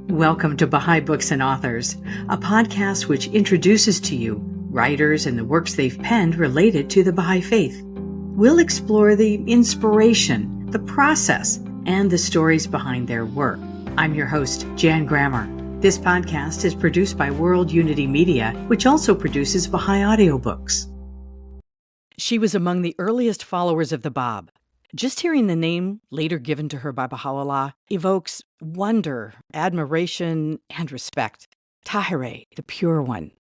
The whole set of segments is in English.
Welcome to Baha'i Books and Authors, a podcast which introduces to you writers and the works they've penned related to the Baha'i Faith. We'll explore the inspiration, the process, and the stories behind their work. I'm your host, Jan Grammer. This podcast is produced by World Unity Media, which also produces Baha'i audiobooks. She was among the earliest followers of the Bab. Just hearing the name, later given to her by Baha'u'llah, evokes wonder, admiration, and respect. Táhirih, the Pure One.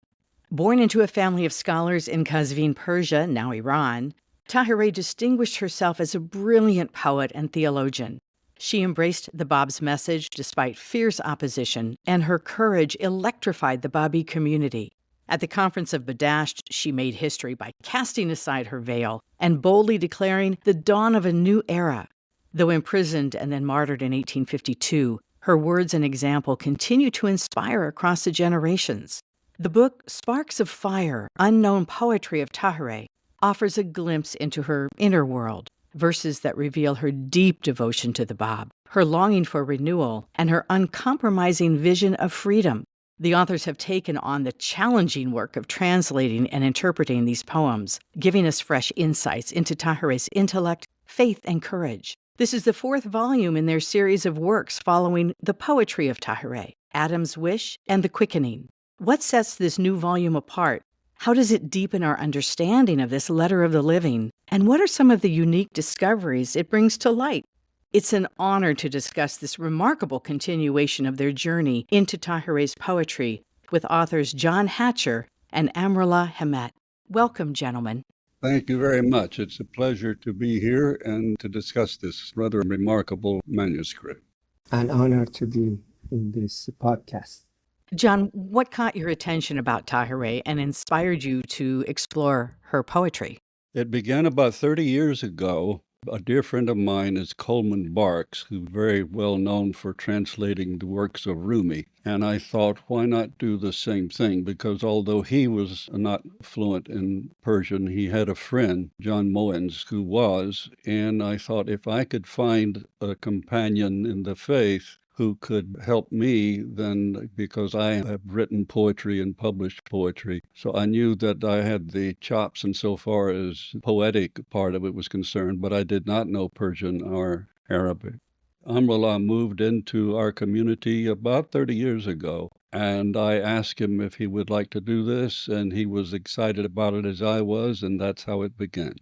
Born into a family of scholars in Qazvin, Persia, now Iran, Táhirih distinguished herself as a brilliant poet and theologian. She embraced the Bab's message despite fierce opposition, and her courage electrified the Babi community. At the Conference of Badasht, she made history by casting aside her veil and boldly declaring the dawn of a new era. Though imprisoned and then martyred in 1852, her words and example continue to inspire across the generations. The book Sparks of Fire, Unknown Poetry of Táhirih offers a glimpse into her inner world, verses that reveal her deep devotion to the Bab, her longing for renewal, and her uncompromising vision of freedom. The authors have taken on the challenging work of translating and interpreting these poems, giving us fresh insights into Táhirih's intellect, faith, and courage. This is the fourth volume in their series of works following the Poetry of Táhirih, Adam's Wish and The Quickening. What sets this new volume apart? How does it deepen our understanding of this letter of the living? And what are some of the unique discoveries it brings to light? It's an honor to discuss this remarkable continuation of their journey into Táhirih's poetry with authors John Hatcher and Amrullah Hemmat. Welcome, gentlemen. Thank you very much. It's a pleasure to be here and to discuss this rather remarkable manuscript. An honor to be in this podcast. John, what caught your attention about Táhirih and inspired you to explore her poetry? It began about 30 years ago. A dear friend of mine is Coleman Barks, who's very well known for translating the works of Rumi. And I thought, why not do the same thing? Because although he was not fluent in Persian, he had a friend, John Moens, who was. And I thought, if I could find a companion in the faith who could help me, then, because I have written poetry and published poetry. So I knew that I had the chops insofar as poetic part of it was concerned, but I did not know Persian or Arabic. Amrullah moved into our community about 30 years ago, and I asked him if he would like to do this, and he was excited about it as I was, and that's how it began.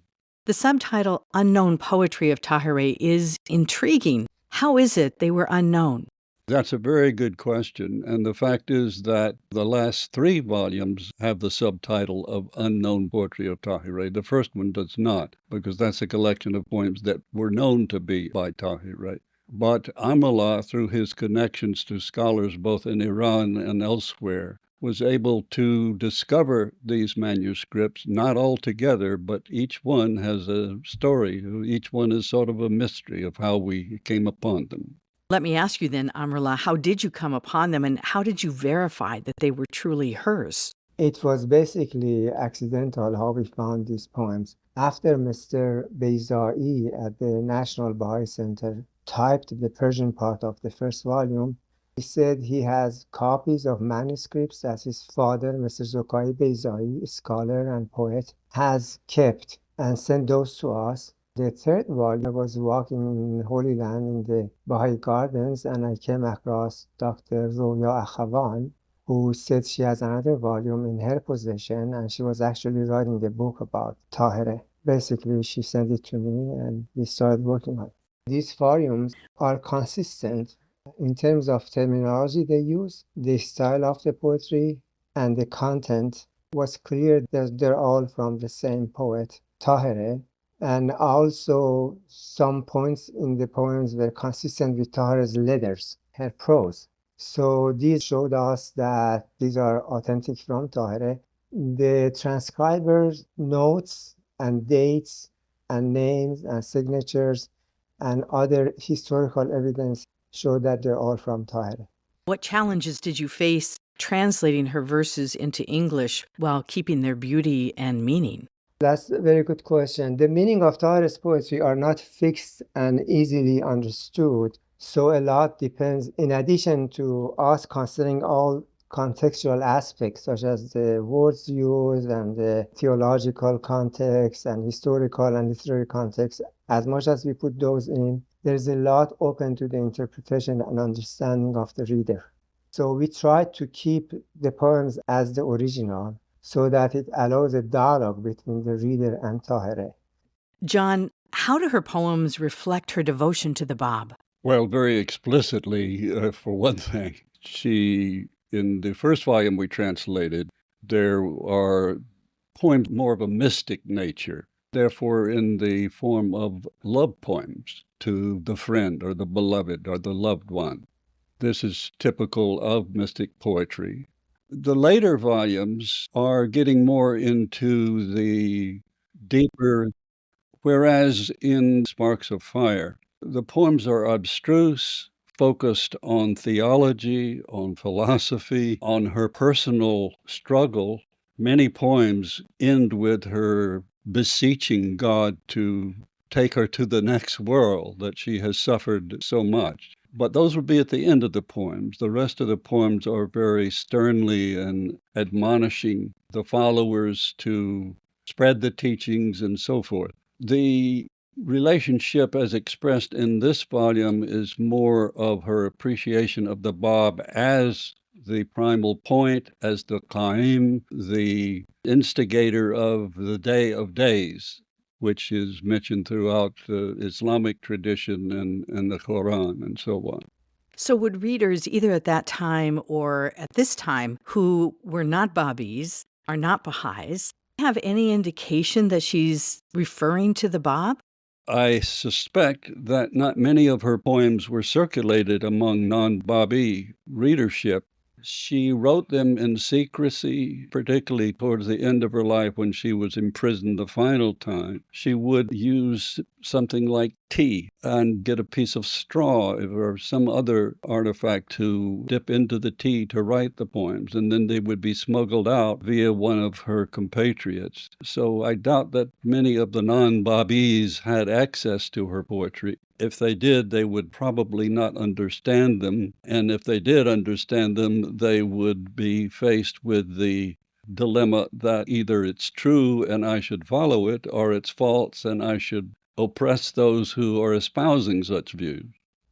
The subtitle, Unknown Poetry of Táhirih, is intriguing. How is it they were unknown? That's a very good question. And the fact is that the last 3 volumes have the subtitle of Unknown Poetry of Táhirih. The first one does not, because that's a collection of poems that were known to be by Táhirih. But Amrullah, through his connections to scholars both in Iran and elsewhere, was able to discover these manuscripts, not all together, but each one has a story. Each one is sort of a mystery of how we came upon them. Let me ask you then, Amrullah, how did you come upon them and how did you verify that they were truly hers? It was basically accidental how we found these poems. After Mr. Beizai at the National Baha'i Center typed the Persian part of the first volume, he said he has copies of manuscripts that his father, Mr. Zokai Beizai, scholar and poet, has kept and sent those to us. The third volume, I was walking in Holy Land in the Baha'i Gardens and I came across Dr. Roya Akhavan, who said she has another volume in her possession and she was actually writing a book about Táhirih. Basically, she sent it to me and we started working on it. These volumes are consistent in terms of terminology they use, the style of the poetry, and the content. Was clear that they're all from the same poet, Táhirih, and also some points in the poems were consistent with Táhirih's letters, her prose. So these showed us that these are authentic from Táhirih. The transcribers' notes and dates and names and signatures and other historical evidence show that they're all from Táhirih. What challenges did you face translating her verses into English while keeping their beauty and meaning? That's a very good question. The meaning of Táhirih's poetry are not fixed and easily understood. So a lot depends, in addition to us considering all contextual aspects, such as the words used and the theological context and historical and literary context, as much as we put those in, there's a lot open to the interpretation and understanding of the reader. So we try to keep the poems as the original so that it allows a dialogue between the reader and Táhirih. John, how do her poems reflect her devotion to the Bab? Well, very explicitly, for one thing. In the first volume we translated, there are poems more of a mystic nature, therefore in the form of love poems to the friend or the beloved or the loved one. This is typical of mystic poetry. The later volumes are getting more into the deeper, whereas in Sparks of Fire, the poems are abstruse, focused on theology, on philosophy, on her personal struggle. Many poems end with her beseeching God to take her to the next world, that she has suffered so much. But those would be at the end of the poems. The rest of the poems are very sternly and admonishing the followers to spread the teachings and so forth. The relationship as expressed in this volume is more of her appreciation of the Bab as the primal point, as the Qaim, the instigator of the Day of Days, which is mentioned throughout the Islamic tradition and the Quran and so on. So would readers either at that time or at this time who were not Babis, are not Baha'is, have any indication that she's referring to the Bab? I suspect that not many of her poems were circulated among non-Babi readership. She wrote them in secrecy, particularly towards the end of her life when she was imprisoned the final time. She would use something like tea and get a piece of straw or some other artifact to dip into the tea to write the poems, and then they would be smuggled out via one of her compatriots. So I doubt that many of the non-Babis had access to her poetry. If they did, they would probably not understand them. And if they did understand them, they would be faced with the dilemma that either it's true and I should follow it, or it's false and I should oppress those who are espousing such views.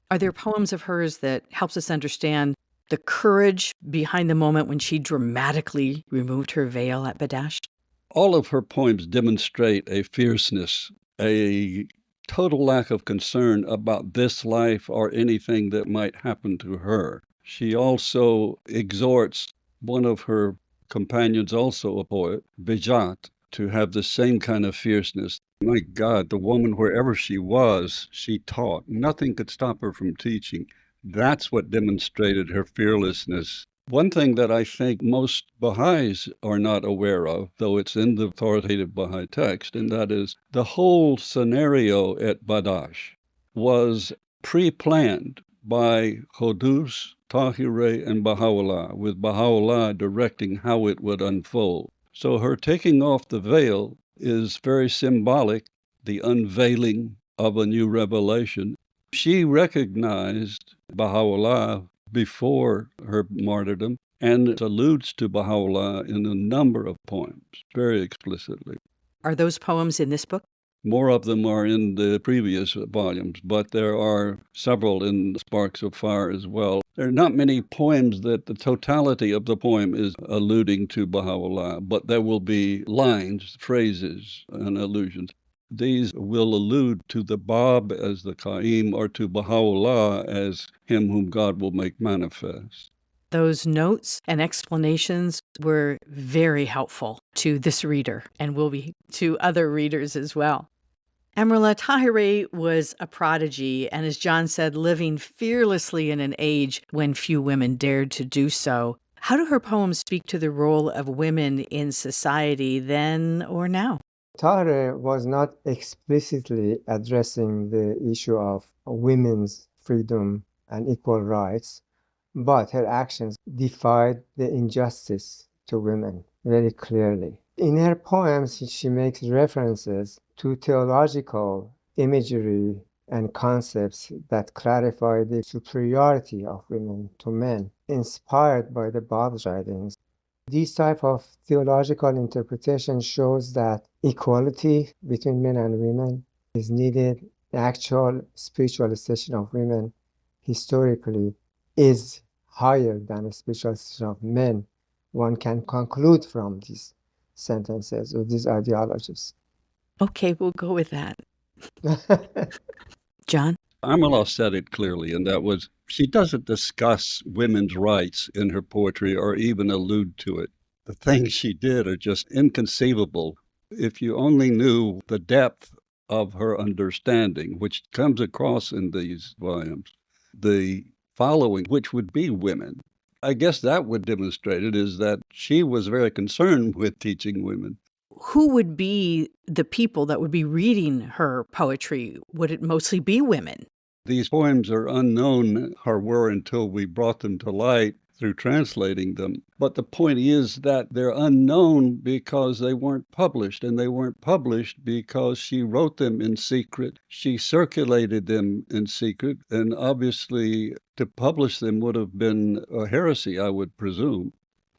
Are there poems of hers that helps us understand the courage behind the moment when she dramatically removed her veil at Badasht? All of her poems demonstrate a fierceness, a total lack of concern about this life or anything that might happen to her. She also exhorts one of her companions, also a poet, Bijat, to have the same kind of fierceness. My God, the woman, wherever she was, she taught. Nothing could stop her from teaching. That's what demonstrated her fearlessness. One thing that I think most Baha'is are not aware of, though it's in the authoritative Baha'i text, and that is the whole scenario at Badash was pre-planned by Qudus, Táhirih, and Baha'u'llah, with Baha'u'llah directing how it would unfold. So her taking off the veil is very symbolic, the unveiling of a new revelation. She recognized Baha'u'llah before her martyrdom and alludes to Baha'u'llah in a number of poems, very explicitly. Are those poems in this book? More of them are in the previous volumes, but there are several in Sparks of Fire as well. There are not many poems that the totality of the poem is alluding to Baha'u'llah, but there will be lines, phrases, and allusions. These will allude to the Bab as the Qaim or to Baha'u'llah as him whom God will make manifest. Those notes and explanations were very helpful to this reader and will be to other readers as well. Amrullah, Táhirih was a prodigy and, as John said, living fearlessly in an age when few women dared to do so. How do her poems speak to the role of women in society then or now? Táhirih was not explicitly addressing the issue of women's freedom and equal rights, but her actions defied the injustice to women very clearly. In her poems, she makes references to theological imagery and concepts that clarify the superiority of women to men, inspired by the Bob's writings. This type of theological interpretation shows that equality between men and women is needed. The actual spiritual station of women historically is higher than the spiritual station of men. One can conclude from these sentences or these ideologies. Okay, we'll go with that. John? Amala said it clearly, and that was she doesn't discuss women's rights in her poetry or even allude to it. The things she did are just inconceivable. If you only knew the depth of her understanding, which comes across in these volumes, the following, which would be women, I guess that would demonstrate it, is that she was very concerned with teaching women. Who would be the people that would be reading her poetry? Would it mostly be women? These poems are unknown, or were until we brought them to light through translating them. But the point is that they're unknown because they weren't published, and they weren't published because she wrote them in secret. She circulated them in secret, and obviously to publish them would have been a heresy, I would presume.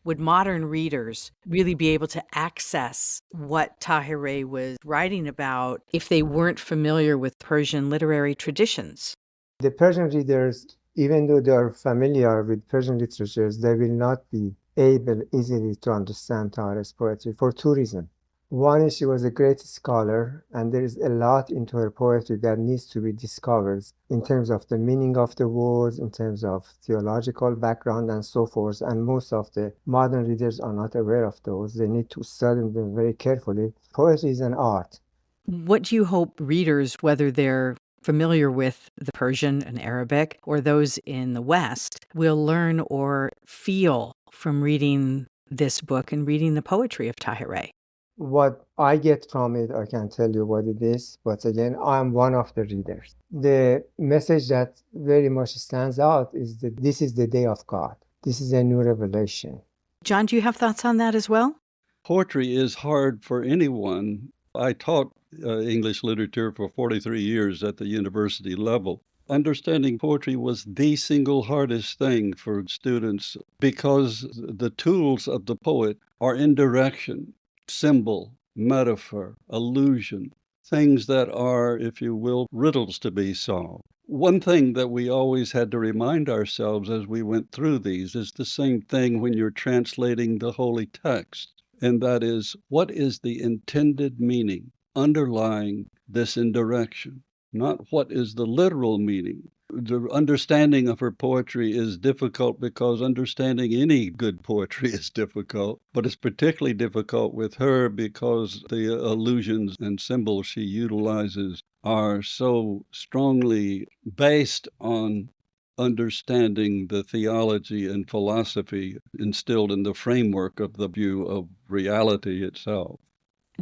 Would modern readers really be able to access what Táhirih was writing about if they weren't familiar with Persian literary traditions? The Persian readers, even though they are familiar with Persian literatures, they will not be able easily to understand Táhirih's poetry for two reasons. One is she was a great scholar, and there is a lot into her poetry that needs to be discovered in terms of the meaning of the words, in terms of theological background, and so forth. And most of the modern readers are not aware of those. They need to study them very carefully. Poetry is an art. What do you hope readers, whether they're familiar with the Persian and Arabic or those in the West, will learn or feel from reading this book and reading the poetry of Táhirih? What I get from it, I can tell you what it is, but again, I'm one of the readers. The message that very much stands out is that this is the day of God. This is a new revelation. John, do you have thoughts on that as well? Poetry is hard for anyone. I taught English literature for 43 years at the university level. Understanding poetry was the single hardest thing for students because the tools of the poet are indirection, symbol, metaphor, allusion, things that are, if you will, riddles to be solved. One thing that we always had to remind ourselves as we went through these is the same thing when you're translating the holy text, and that is, what is the intended meaning underlying this indirection? Not what is the literal meaning. The understanding of her poetry is difficult because understanding any good poetry is difficult, but it's particularly difficult with her because the allusions and symbols she utilizes are so strongly based on understanding the theology and philosophy instilled in the framework of the view of reality itself.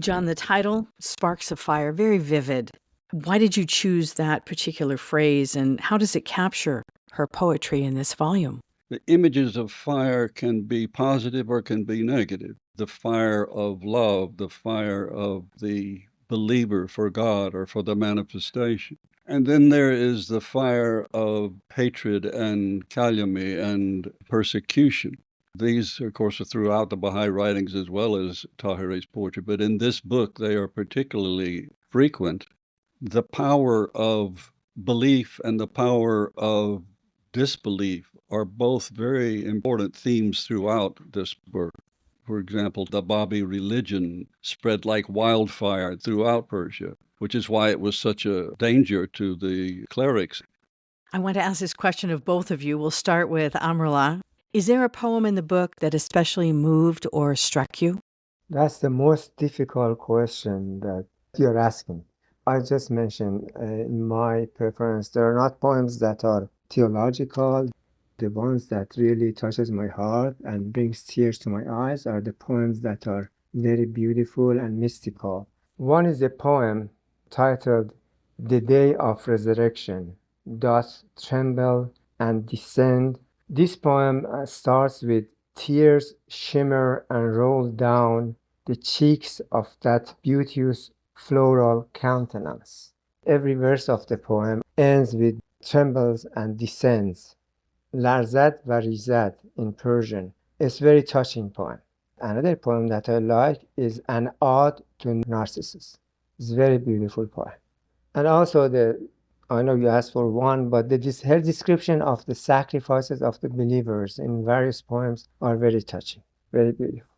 John, the title, Sparks of Fire, very vivid. Why did you choose that particular phrase, and how does it capture her poetry in this volume? The images of fire can be positive or can be negative. The fire of love, the fire of the believer for God or for the manifestation. And then there is the fire of hatred and calumny and persecution. These, of course, are throughout the Baha'i writings as well as Táhirih's poetry, but in this book they are particularly frequent. The power of belief and the power of disbelief are both very important themes throughout this work. For example, the Babi religion spread like wildfire throughout Persia, which is why it was such a danger to the clerics. I want to ask this question of both of you. We'll start with Amrullah. Is there a poem in the book that especially moved or struck you? That's the most difficult question that you're asking. I just mentioned in my preference, there are not poems that are theological. The ones that really touches my heart and brings tears to my eyes are the poems that are very beautiful and mystical. One is a poem titled The Day of Resurrection, Doth Tremble and Descend. This poem starts with tears shimmer and roll down the cheeks of that beauteous floral countenance. Every verse of the poem ends with trembles and descends. Larzad va rizad in Persian. It's a very touching poem. Another poem that I like is An Ode to Narcissus. It's a very beautiful poem. And also I know you asked for one, but her description of the sacrifices of the believers in various poems are very touching, very beautiful.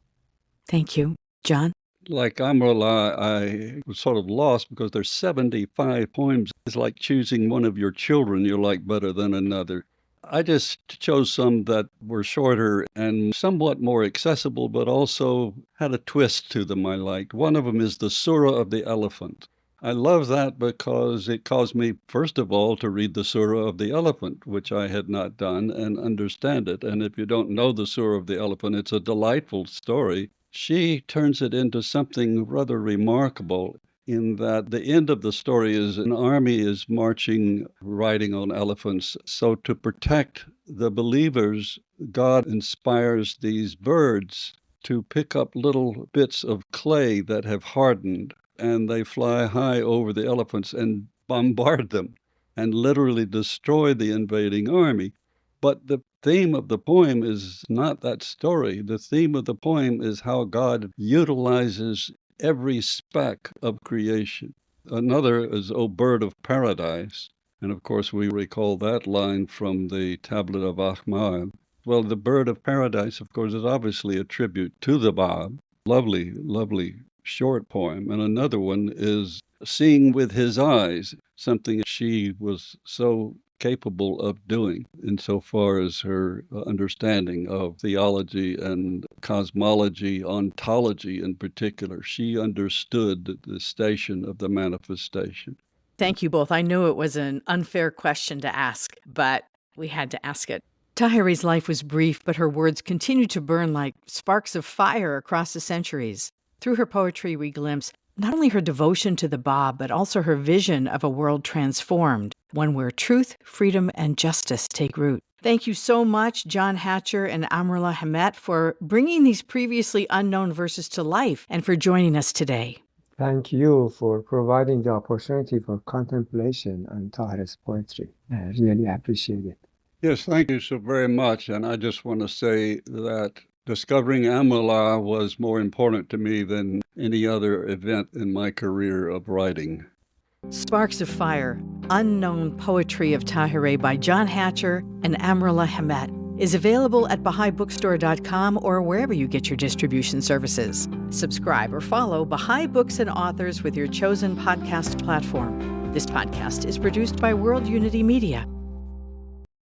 Thank you. John? Like Amrullah, I was sort of lost because there's 75 poems. It's like choosing one of your children you like better than another. I just chose some that were shorter and somewhat more accessible, but also had a twist to them I liked. One of them is the Surah of the Elephant. I love that because it caused me, first of all, to read the Surah of the Elephant, which I had not done, and understand it. And if you don't know the Surah of the Elephant, it's a delightful story. She turns it into something rather remarkable in that the end of the story is an army is marching, riding on elephants. So to protect the believers, God inspires these birds to pick up little bits of clay that have hardened, and they fly high over the elephants and bombard them and literally destroy the invading army. But the theme of the poem is not that story. The theme of the poem is how God utilizes every speck of creation. Another is, O Bird of Paradise. And of course, we recall that line from the Tablet of Ahmad. Well, the Bird of Paradise, of course, is obviously a tribute to the Bab. Lovely, lovely short poem. And another one is Seeing with His Eyes, something she was so capable of doing insofar as her understanding of theology and cosmology, ontology in particular. She understood the station of the manifestation. Thank you both. I knew it was an unfair question to ask, but we had to ask it. Táhirih's life was brief, but her words continue to burn like sparks of fire across the centuries. Through her poetry, we glimpse not only her devotion to the Bab, but also her vision of a world transformed, one where truth, freedom, and justice take root. Thank you so much, John Hatcher and Amrullah Hemmat, for bringing these previously unknown verses to life and for joining us today. Thank you for providing the opportunity for contemplation on Táhirih's poetry. I really appreciate it. Yes, thank you so very much. And I just want to say that discovering Amrullah was more important to me than any other event in my career of writing. Sparks of Fire, Unknown Poetry of Táhirih by John Hatcher and Amrullah Hemmat is available at BahaiBookstore.com or wherever you get your distribution services. Subscribe or follow Baha'i Books and Authors with your chosen podcast platform. This podcast is produced by World Unity Media.